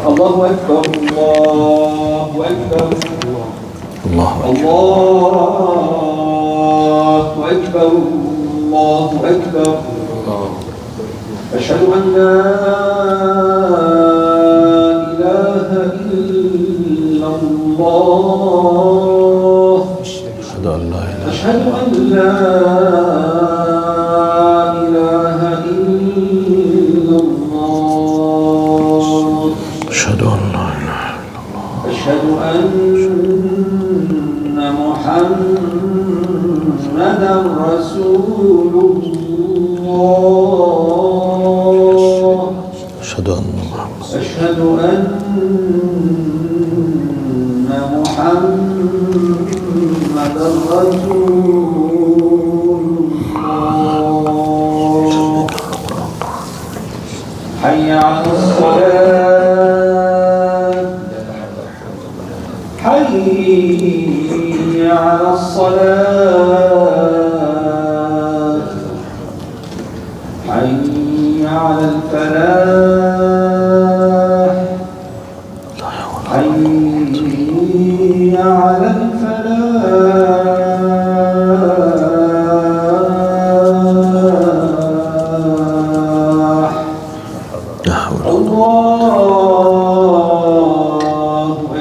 الله أكبر الله أكبر الله أكبر الله أكبر أشهد أن لا إله إلا الله أشهد أن لا إله أشهد أن لا إله إلا الله أشهد أن لا إله إلا الله أشهد أن محمدا رسول الله أشهد أن محمد أشهد أن محمدا رسول الله حي على الصلاة حي على الصلاة حي على الفلاح حي على الفلاح الله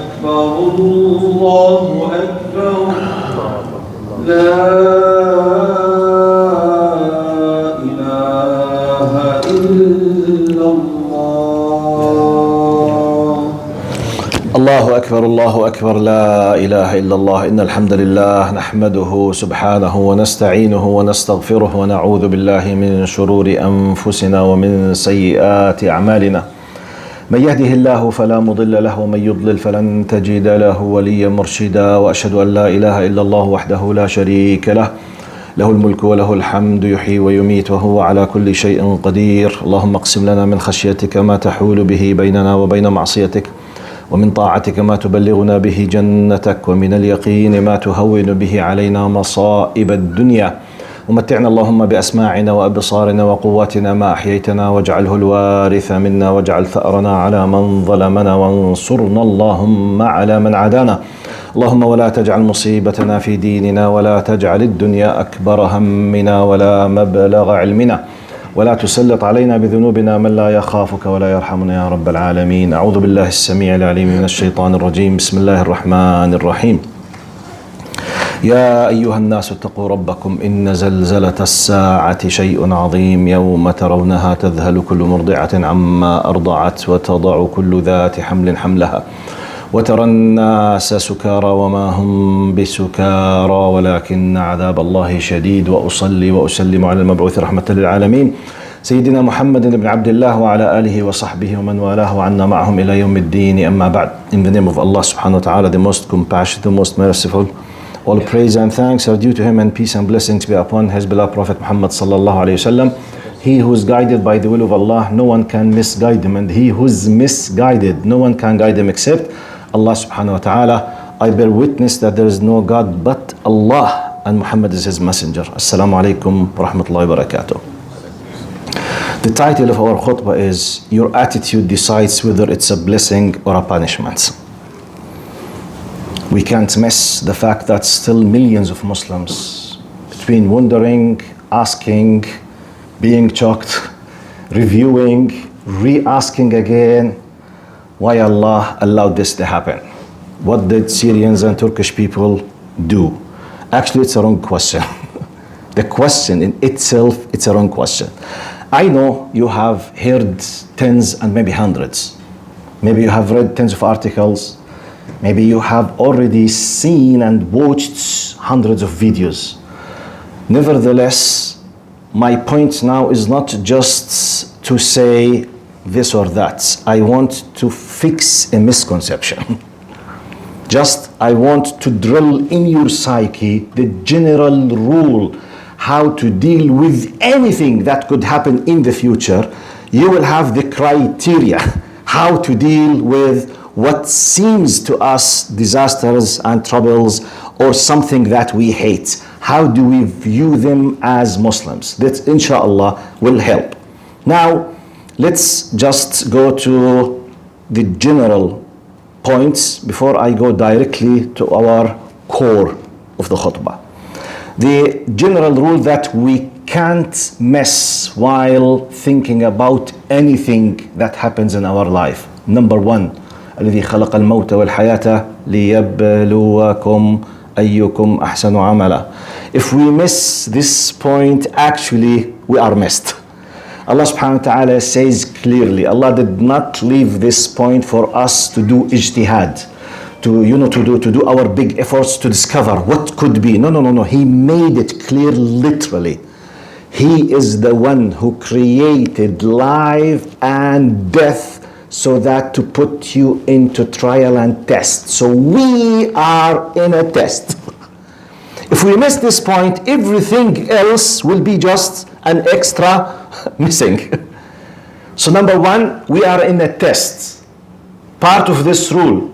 أكبر الله أكبر لا إله إلا الله الله أكبر الله أكبر لا إله إلا الله إن الحمد لله نحمده سبحانه ونستعينه ونستغفره ونعوذ بالله من شرور أنفسنا ومن سيئات أعمالنا من يهده الله فلا مضل له ومن يضلل فلن تجد له وليا مرشدا وأشهد أن لا إله إلا الله وحده لا شريك له له الملك وله الحمد يحيي ويميت وهو على كل شيء قدير اللهم اقسم لنا من خشيتك ما تحول به بيننا وبين معصيتك ومن طاعتك ما تبلغنا به جنتك ومن اليقين ما تهون به علينا مصائب الدنيا ومتعنا اللهم بأسماعنا وأبصارنا وقواتنا ما أحييتنا واجعله الوارث منا واجعل ثأرنا على من ظلمنا وانصرنا اللهم على من عادانا اللهم ولا تجعل مصيبتنا في ديننا ولا تجعل الدنيا أكبر همنا ولا مبلغ علمنا ولا تسلط علينا بذنوبنا من لا يخافك ولا يرحمنا يا رب العالمين أعوذ بالله السميع العليم من الشيطان الرجيم بسم الله الرحمن الرحيم يا أيها الناس اتقوا ربكم إن زلزلة الساعة شيء عظيم يوم ترونها تذهل كل مرضعة عما أرضعت وتضع كل ذات حمل حملها وترى الناس سكارى وما هم بسكارى ولكن عذاب الله شديد وأصلي وأسلم على المبعوث رحمة للعالمين سيدنا محمد بن عبد الله وعلى آله وصحبه ومن والاه وعنا معهم إلى يوم الدين أما بعد. In the name of Allah subhanahu wa ta'ala, the most compassionate, the most merciful, all praise and thanks are due to him and peace and blessings be upon his beloved Prophet Muhammad sallallahu alayhi wasallam. He who is guided by the will of Allah, no one can misguide him, and he who is misguided, no one can guide him except Allah subhanahu wa ta'ala. I bear witness that there is no God but Allah and Muhammad is his messenger. Assalamu alaikum wa rahmatullahi wa barakatuh. The title of our khutbah is Your Attitude Decides Whether It's a Blessing or a Punishment. We can't miss the fact that still millions of Muslims, between wondering, asking, being shocked, reviewing, re-asking again, why Allah allowed this to happen. What did Syrians and Turkish people do? Actually, it's a wrong question. The question in itself, it's a wrong question. I know you have heard tens and maybe hundreds. Maybe you have read tens of articles. Maybe you have already seen and watched hundreds of videos. Nevertheless, my point now is not just to say this or that. I want to fix a misconception. I want to drill in your psyche the general rule how to deal with anything that could happen in the future. You will have the criteria how to deal with what seems to us disasters and troubles or something that we hate. How do we view them as Muslims? That inshallah will help. Now, let's just go to the general points before I go directly to our core of the khutbah. The general rule that we can't mess while thinking about anything that happens in our life. Number one, الذي خلق الموت والحياة ليبلوكم أيكم أحسن عملا. If we miss this point, actually we are missed. Allah subhanahu wa ta'ala says clearly, Allah did not leave this point for us to do ijtihad, to do our big efforts to discover what could be. No. He made it clear literally. He is the one who created life and death so that to put you into trial and test. So we are in a test. If we miss this point, everything else will be just an extra missing. So number one, we are in a test. Part of this rule,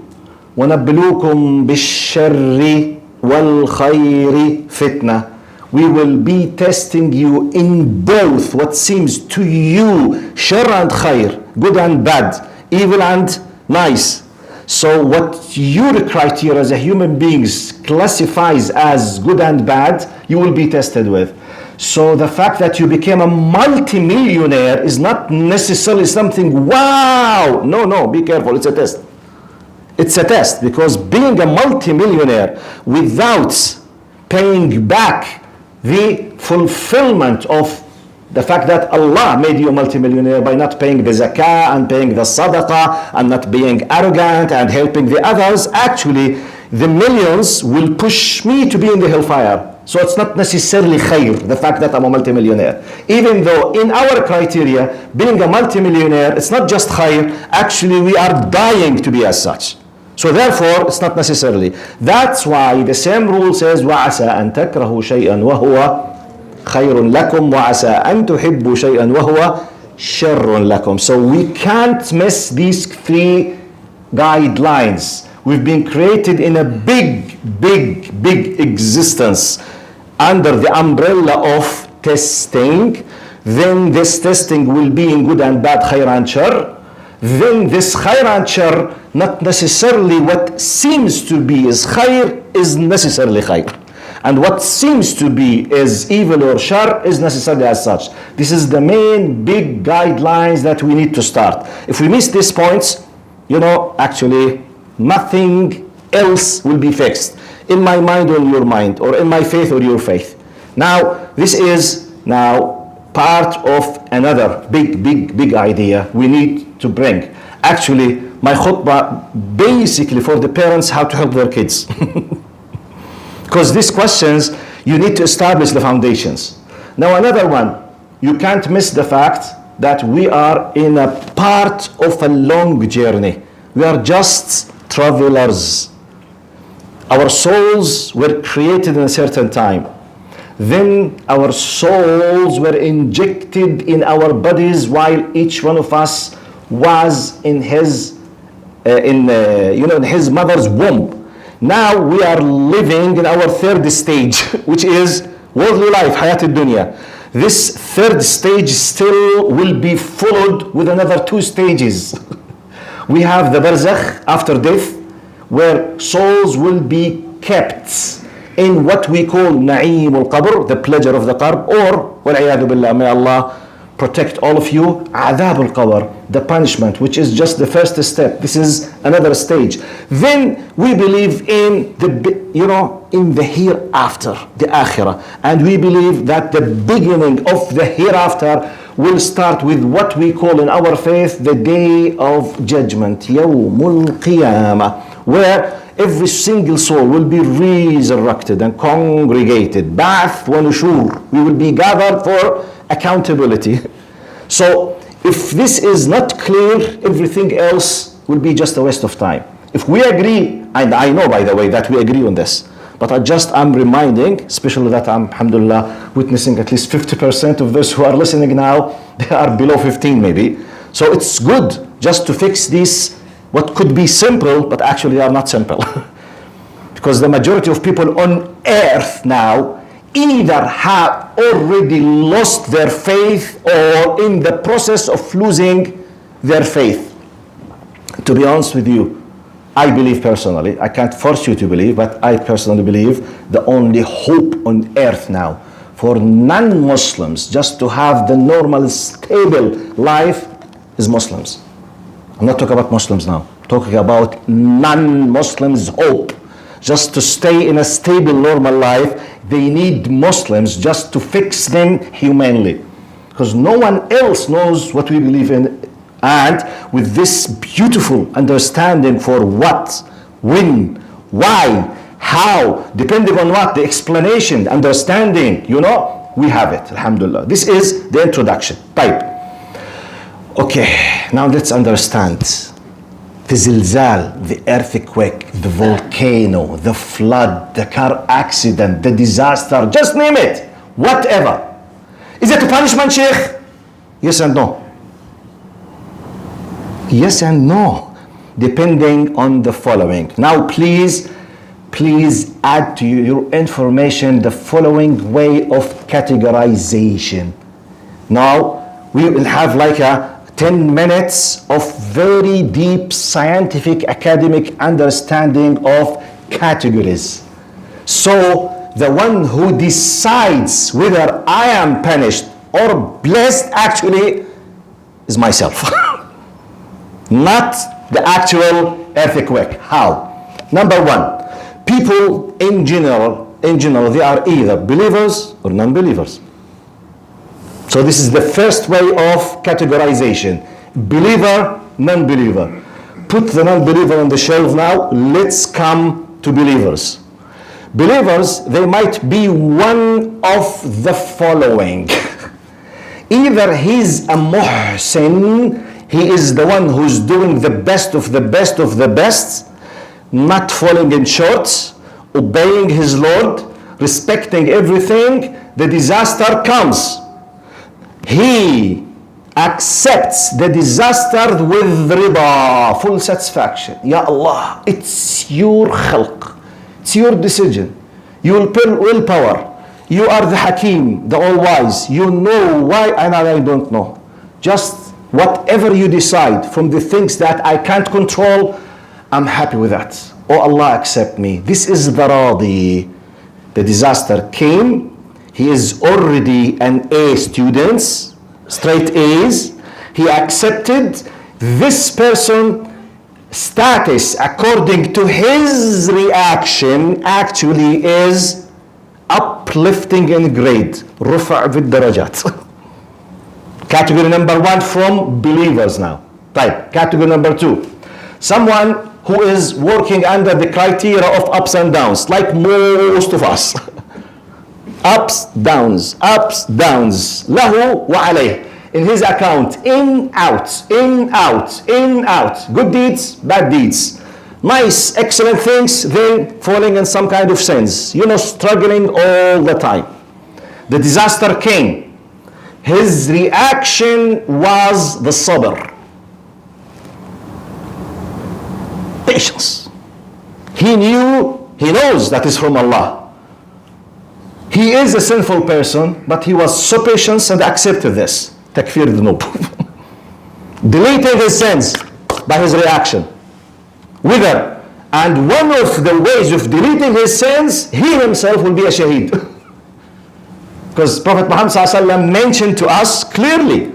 وَنَبْلُوكُمْ بِالشَّرِّ وَالْخَيْرِ فِتْنَةً. We will be testing you in both what seems to you, shar and khair, good and bad, evil and nice. So what your criteria as a human beings classifies as good and bad, you will be tested with. So the fact that you became a multi-millionaire is not necessarily something, wow, no, be careful, it's a test. It's a test, because being a multi-millionaire without paying back the fulfillment of the fact that Allah made you a multimillionaire by not paying the zakah and paying the sadaqah and not being arrogant and helping the others, actually the millions will push me to be in the hellfire. So it's not necessarily khair, the fact that I'm a multimillionaire. Even though in our criteria, being a multimillionaire, it's not just khair, actually we are dying to be as such. So therefore, it's not necessarily. That's why the same rule says, وَعَسَىٰ أَن تَكْرَهُ شَيْئًا وَهُوَ خَيْرٌ لَكُمْ وَعَسَىٰ أَن تُحِبُّوا شَيْئًا وَهُوَ شَرٌ لَكُمْ. So we can't miss these three guidelines. We've been created in a big existence under the umbrella of testing. Then this testing will be in good and bad, khair and shar. Then this khair and shar, not necessarily what seems to be is khair is necessarily khair. And what seems to be is evil or shar is necessarily as such. This is the main big guidelines that we need to start. If we miss these points, actually nothing else will be fixed. In my mind or in your mind, or in my faith or your faith. Now, this is part of another big idea we need to bring. Actually, my khutbah basically for the parents how to help their kids. Because these questions, you need to establish the foundations. Now another one, you can't miss the fact that we are in a part of a long journey. We are just travelers. Our souls were created in a certain time. Then our souls were injected in our bodies while each one of us was in his mother's womb. Now we are living in our third stage, which is worldly life, hayat al-dunya. This third stage still will be followed with another two stages. We have the barzakh after death, where souls will be kept in what we call na'im al-qabr, the pleasure of the qabr, or wal-'iyadhu billah, may Allah protect all of you, adhab al-qabr, the punishment, which is just the first step. This is another stage. Then we believe in in the hereafter, the akhirah, and we believe that the beginning of the hereafter will start with what we call in our faith the day of judgment, yawmul qiyamah, where every single soul will be resurrected and congregated. Ba'ath wa nushur. We will be gathered for accountability. So if this is not clear, everything else will be just a waste of time. If we agree, and I know by the way that we agree on this, but I'm reminding, especially that I'm, alhamdulillah, witnessing at least 50% of those who are listening now, they are below 15 maybe. So it's good just to fix these what could be simple, but actually are not simple. Because the majority of people on earth now either have already lost their faith or in the process of losing their faith. To be honest with you, I believe personally, I can't force you to believe, but I personally believe the only hope on earth now for non-Muslims just to have the normal, stable life is Muslims. I'm not talking about Muslims now. I'm talking about non-Muslims' hope. Just to stay in a stable, normal life, they need Muslims just to fix them humanly. Because no one else knows what we believe in. And with this beautiful understanding for what, when, why, how, depending on what, the explanation, understanding, we have it, alhamdulillah. This is the introduction. Type. Okay, now let's understand. The zilzal, the earthquake, the volcano, the flood, the car accident, the disaster, just name it, whatever. Is it a punishment, Sheikh? Yes and no. Yes and no, depending on the following. Now please add to your information the following way of categorization. Now we will have like 10 minutes of very deep scientific academic understanding of categories. So the one who decides whether I am punished or blessed actually is myself. Not the actual earthquake. How? Number one, people in general, they are either believers or non-believers. So this is the first way of categorization. Believer, non-believer. Put the non-believer on the shelf now. Let's come to believers. Believers, they might be one of the following. Either he's a muhsin, he is the one who's doing the best of the best of the best, not falling in short, obeying his Lord, respecting everything. The disaster comes. He accepts the disaster with rida, full satisfaction. Ya Allah, it's your khalq. It's your decision. Your willpower. You are the Hakim, the all-wise. You know why and I don't know. Just whatever you decide from the things that I can't control, I'm happy with that. Oh Allah, accept me. This is the radi. The disaster came. He is already an A student, straight A's. He accepted. This person status according to his reaction actually is uplifting in grade. رفع في الدرجات. Category number one from believers now. Type. Category number two. Someone who is working under the criteria of ups and downs, like most of us. Ups, downs, ups, downs. Lahu wa alayh. In his account, in, out, in, out, in, out. Good deeds, bad deeds. Nice, excellent things, then falling in some kind of sins. Struggling all the time. The disaster came. His reaction was the sabr. Patience. He knows that is from Allah. He is a sinful person, but he was so patient and accepted this. Takfir dhunub. Deleting his sins by his reaction. And one of the ways of deleting his sins, he himself will be a shaheed. Because Prophet Muhammad ﷺ mentioned to us clearly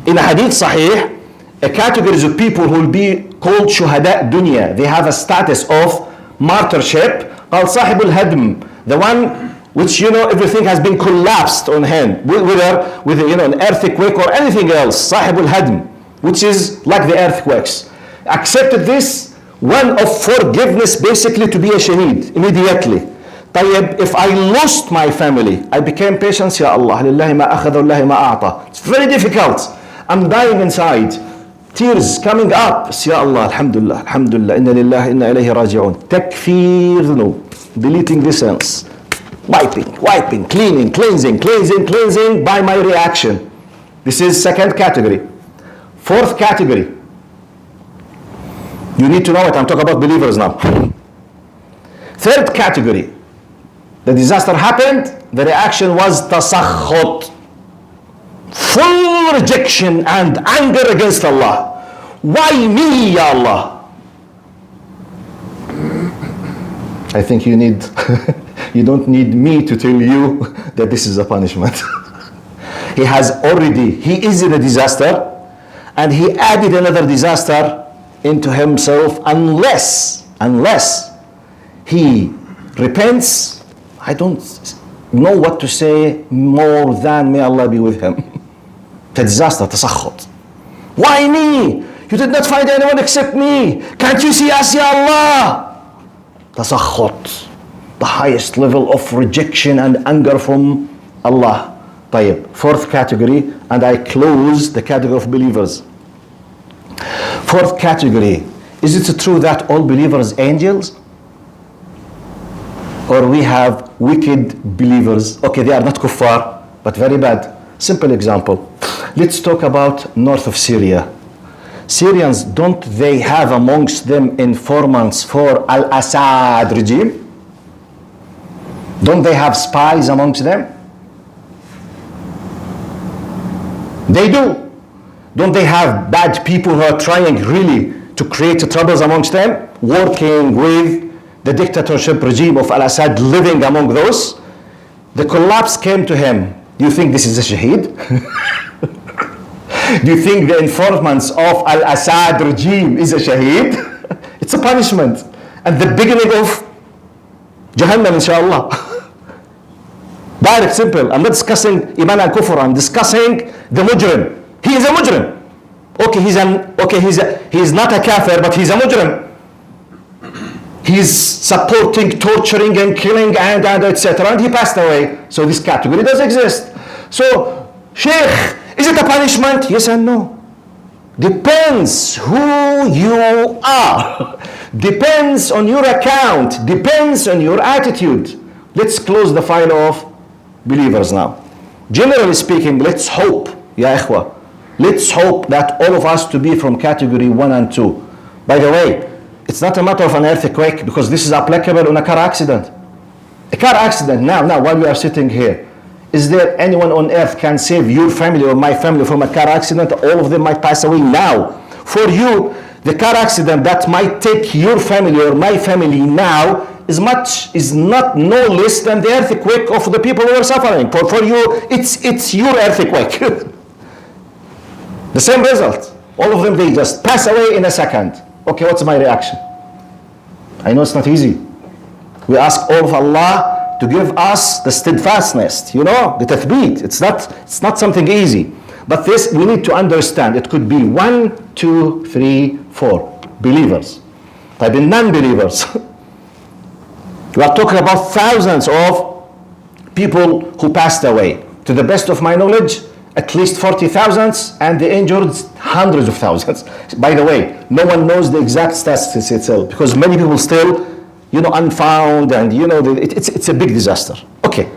in a hadith sahih, a categories of people who will be called shuhada dunya. They have a status of martyrship. Called sahibul hadm, the one which everything has been collapsed on him, whether with an earthquake or anything else. Sahibul hadm, which is like the earthquakes. Accepted this, one of forgiveness, basically to be a shaheed immediately. طيب, if I lost my family, I became patient. Ya Allah, lillahi ma akhadha, lillahi ma a'ta. It's very difficult. I'm dying inside. Tears coming up. Ya Allah, alhamdulillah, alhamdulillah, inna lillahi, inna ilayhi raji'un. Takfir dhunub. Deleting the sins. Wiping, cleaning, cleansing by my reaction. This is second category. Fourth category. You need to know it. I'm talking about believers now. Third category. The disaster happened, the reaction was tasakhut. Full rejection and anger against Allah. Why me, Ya Allah? I think you don't need me to tell you that this is a punishment. He is in a disaster, and he added another disaster into himself unless he repents. I don't know what to say more than may Allah be with him. The disaster, تسخط. Why me? You did not find anyone except me. Can't you see us, Ya Allah? تسخط, the highest level of rejection and anger from Allah. طيب, fourth category, and I close the category of believers. Fourth category, is it true that all believers are angels? Or we have wicked believers? Okay, they are not kuffar, but very bad. Simple example. Let's talk about north of Syria. Syrians, don't they have amongst them informants for Al-Assad regime? Don't they have spies amongst them? They do. Don't they have bad people who are trying really to create troubles amongst them, working with the dictatorship regime of Al-Assad, living among those? The collapse came to him. Do you think this is a shaheed? Do you think the informants of Al-Assad regime is a shaheed? It's a punishment and the beginning of Jahannam, inshallah. Direct, simple. I'm not discussing Iman and Kufr. I'm discussing the mujrim. He is a mujrim. Okay, he's not a kafir, but he's a mujrim. He's supporting, torturing, and killing, and etc. And he passed away. So this category does exist. So, Sheikh, is it a punishment? Yes and no. Depends who you are. Depends on your account. Depends on your attitude. Let's close the file of believers now. Generally speaking, let's hope, ya ikhwa, let's hope that all of us to be from category 1 and 2. By the way, it's not a matter of an earthquake, because this is applicable on a car accident. A car accident now while we are sitting here. Is there anyone on earth can save your family or my family from a car accident? All of them might pass away now. For you, the car accident that might take your family or my family now is not no less than the earthquake of the people who are suffering. For you, it's your earthquake. The same result. All of them, they just pass away in a second. Okay, what's my reaction? I know it's not easy. We ask all of Allah to give us the steadfastness, the tathbeet. It's not something easy. But this, we need to understand. It could be 1, 2, 3, 4 believers. But in non-believers, we are talking about thousands of people who passed away. To the best of my knowledge, at least 40,000, and the injured hundreds of thousands. By the way, no one knows the exact statistics itself, because many people still, unfound, and it's a big disaster. Okay,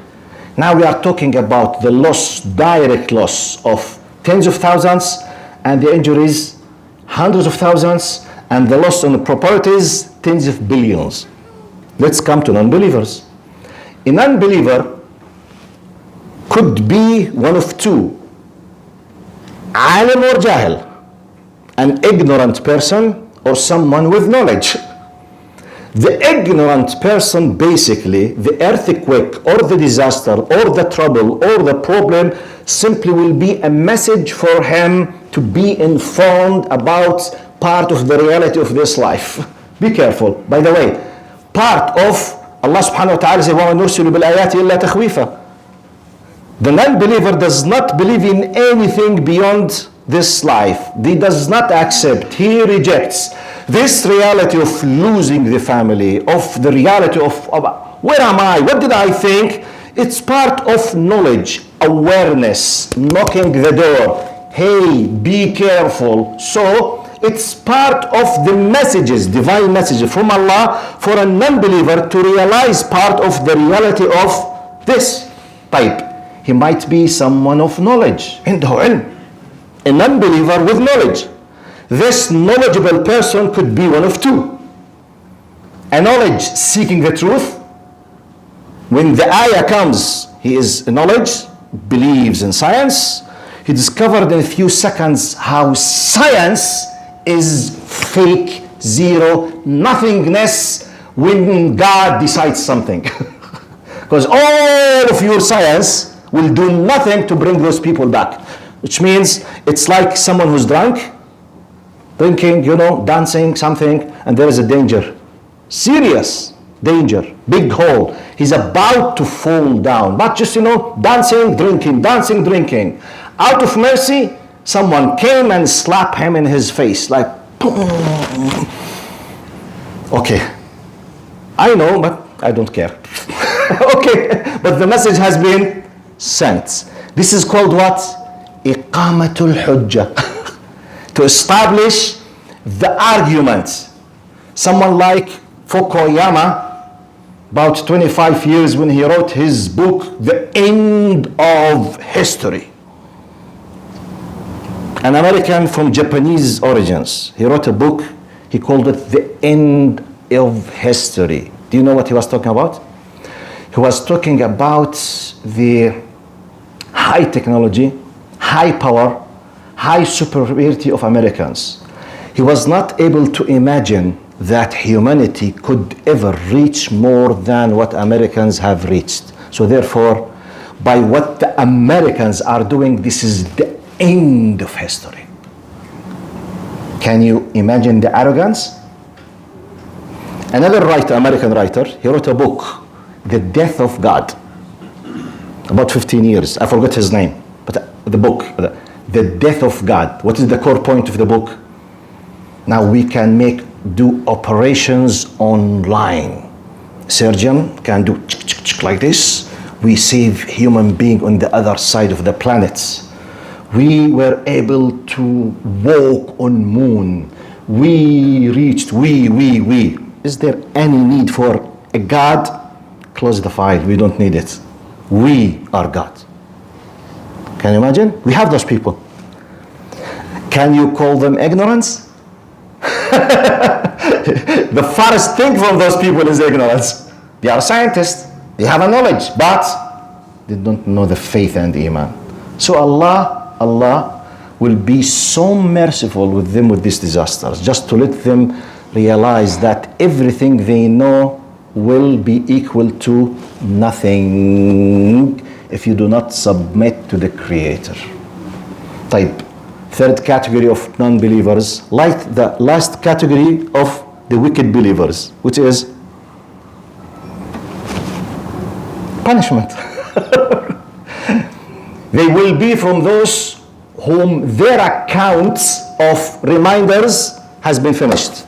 now we are talking about the direct loss of tens of thousands, and the injuries hundreds of thousands, and the loss on the properties tens of billions. Let's come to non-believers. A non-believer could be one of two: alim or jahil, an ignorant person or someone with knowledge. The ignorant person, basically, the earthquake or the disaster or the trouble or the problem simply will be a message for him to be informed about part of the reality of this life. Be careful. By the way, part of Allah subhanahu wa ta'ala says, وَمَا نُرْسِلُ بِالْآيَاتِ إِلَّا تَخْوِيفًا. The non-believer does not believe in anything beyond this life. He does not accept, he rejects this reality of losing the family, of the reality of where am I, what did I think? It's part of knowledge, awareness, knocking the door. Hey, be careful. So it's part of the messages, divine messages from Allah for a non-believer to realize part of the reality of this type. He might be someone of knowledge, عنده علم. A non-believer with knowledge. This knowledgeable person could be one of two: a knowledge seeking the truth. When the ayah comes, he is knowledge, believes in science. He discovered in a few seconds how science is fake, zero, nothingness when God decides something. Because all of your science will do nothing to bring those people back. Which means it's like someone who's drunk, drinking, dancing, something, and there is a danger. Serious danger, big hole. He's about to fall down. But just, dancing, drinking. Out of mercy, someone came and slapped him in his face, like, okay. I know, but I don't care. Okay, but the message has been sent. This is called what? Iqamatul Hujjah. To establish the argument. Someone like Fukuyama, about 25 years when he wrote his book, The End of History. An American from Japanese origins. He wrote a book, he called it The End of History. Do you know what he was talking about? He was talking about the high technology, high power, high superiority of Americans. He was not able to imagine that humanity could ever reach more than what Americans have reached. So therefore, by what the Americans are doing, this is the end of history. Can you imagine the arrogance? Another writer, American writer, he wrote a book, The Death of God. About 15 years, I forgot his name, but the book, The Death of God. What is the core point of the book? Now we can do operations online. Surgeon can do like this. We save human being on the other side of the planet. We were able to walk on moon. We reached, we. Is there any need for a God? Close the file, we don't need it. We are God. Can you imagine? We have those people. Can you call them ignorance? The farthest thing from those people is ignorance. They are scientists, they have a knowledge, but they don't know the faith and iman. So Allah will be so merciful with them with these disasters, just to let them realize that everything they know will be equal to nothing if you do not submit to the Creator. Type. Third category of non-believers, like the last category of the wicked believers, which is punishment. They will be from those whom their accounts of reminders has been finished.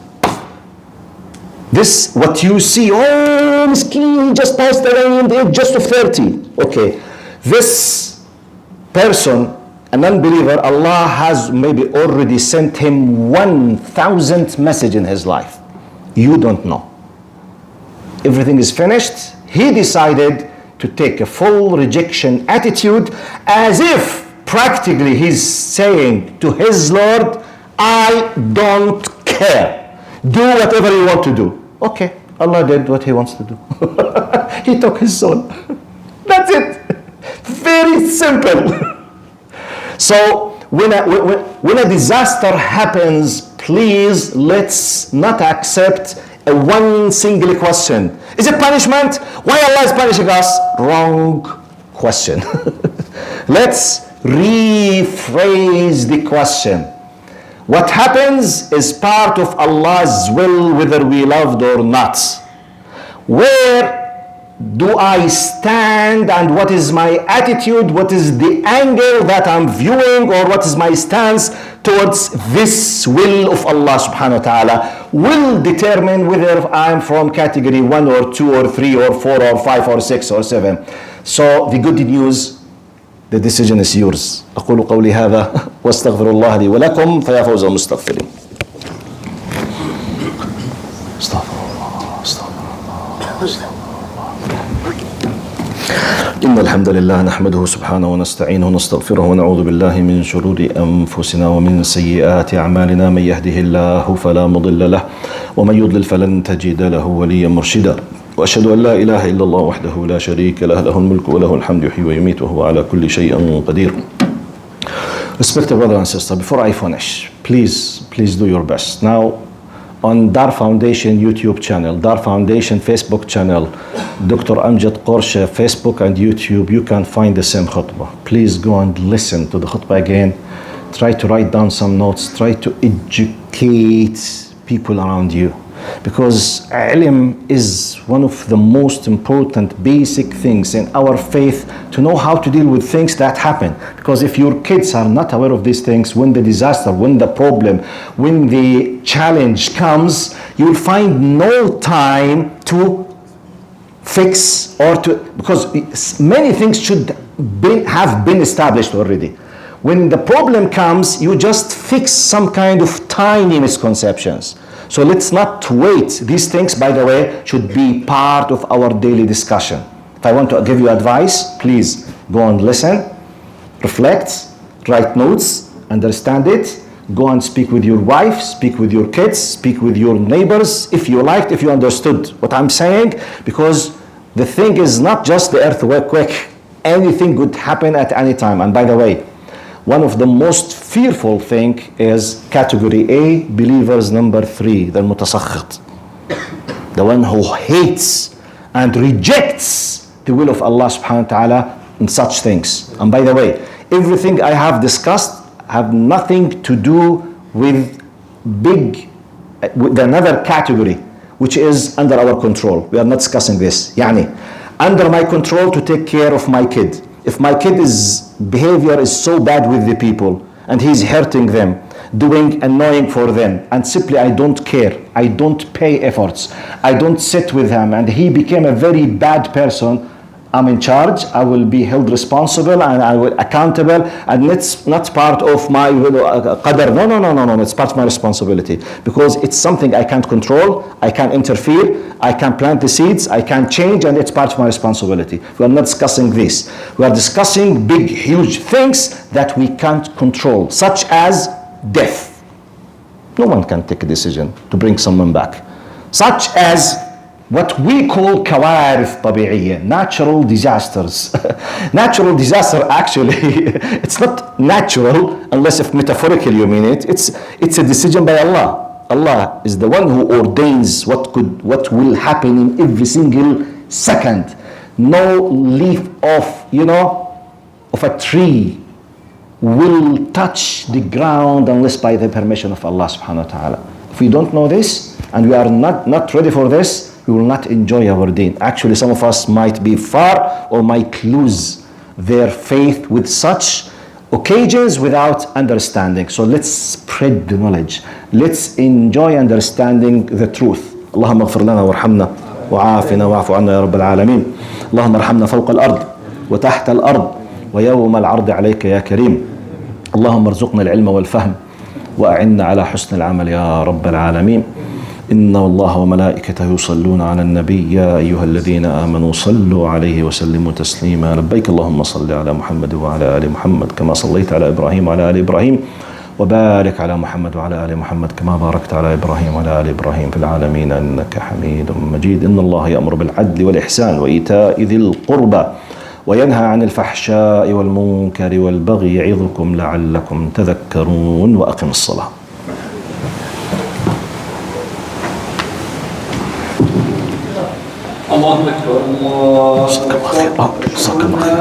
This, what you see, oh, miskin, he just passed away in the age just of 30. Okay, this person, an unbeliever, Allah has maybe already sent him 1,000 message in his life. You don't know. Everything is finished. He decided to take a full rejection attitude, as if practically he's saying to his Lord, I don't care. Do whatever you want to do. Okay, Allah did what he wants to do. He took his soul. That's it. Very simple. So when a disaster happens, please let's not accept a one single question. Is it punishment? Why Allah is punishing us? Wrong question. Let's rephrase the question. What happens is part of Allah's will, whether we loved or not. Where do I stand, and what is my attitude? What is the angle that I'm viewing, or what is my stance towards this will of Allah subhanahu wa ta'ala will determine whether I'm from category 1 or 2 or 3 or 4 or 5 or 6 or 7. So the good news, the decision is yours. أقول قولي هذا واستغفر الله لي ولكم فيا فوز المستغفرين. استغفر الله. إن الحمد لله نحمده سبحانه ونستعينه ونستغفره ونعوذ بالله من شرور أنفسنا ومن سيئات أعمالنا. من يهده الله فلا مضل له ومن يضلل فلن تجد له وليا مرشدا. وأشهد أن لا إله إلا الله وحده لا شريك له، له الملك وله الحمد يحيي ويميت وهو على كل شيء قدير. Respected brother and sister, before I finish, please do your best. Now, on Dar Foundation YouTube channel, Dar Foundation Facebook channel, Dr. Amjad Qourshah Facebook and YouTube, you can find the same khutbah. Please go and listen to the khutbah again. Try to write down some notes. Try to educate people around you. Because ilm is one of the most important basic things in our faith, to know how to deal with things that happen. Because if your kids are not aware of these things, when the disaster, when the problem, when the challenge comes, you will find no time to fix or to, because many things should have been established already. When the problem comes, you just fix some kind of tiny misconceptions. So let's not wait. These things, by the way, should be part of our daily discussion. If I want to give you advice, please go and listen, reflect, write notes, understand it, go and speak with your wife, speak with your kids, speak with your neighbors, if you liked, if you understood what I'm saying, because the thing is not just the earthquake. Anything could happen at any time. And by the way, one of the most fearful thing is category A, believers number 3, the mutasakhit, the one who hates and rejects the will of Allah subhanahu wa ta'ala in such things. And by the way, everything I have discussed have nothing to do with with another category, which is under our control. We are not discussing this. Yani, under my control to take care of my kid. If my kid's behavior is so bad with the people and he's hurting them, doing annoying for them, and simply I don't care, I don't pay efforts, I don't sit with him, and he became a very bad person, I'm in charge, I will be held responsible and I will accountable, and it's not part of my qadar. No, it's part of my responsibility, because it's something I can't control, I can't interfere, I can plant the seeds, I can change, and it's part of my responsibility. We are not discussing this. We are discussing big, huge things that we can't control, such as death. No one can take a decision to bring someone back. Such as what we call kawarith tabi'iyya, natural disasters. Natural disaster, actually, it's not natural unless if metaphorically you mean it. It's a decision by Allah. Allah is the one who ordains what will happen in every single second. No leaf of a tree will touch the ground unless by the permission of Allah subhanahu wa ta'ala. If we don't know this and we are not ready for this, we will not enjoy our deen. Actually, some of us might be far or might lose their faith with such occasions without understanding. So let's spread the knowledge. Let's enjoy understanding the truth. اللهم اغفر لنا وارحمنا وعافنا واعف عنا يا رب العالمين. اللهم ارحمنا فوق الأرض وتحت الأرض ويوم العرض عليك يا كريم. اللهم ارزقنا العلم والفهم وأعنا على حسن العمل يا رب العالمين. إن الله وملائكته يصلون على النبي يا أيها الذين آمنوا صلوا عليه وسلموا تسليما. لبيك اللهم صل على محمد وعلى آل محمد كما صليت على إبراهيم وعلى آل إبراهيم، وبارك على محمد وعلى آل محمد كما باركت على إبراهيم وعلى آل إبراهيم في العالمين إنك حميد مجيد. إن الله يأمر بالعدل والإحسان وإيتاء ذي القربى وينهى عن الفحشاء والمنكر والبغي يعظكم لعلكم تذكرون. وأقم الصلاة. الله أكبر الله أكبر.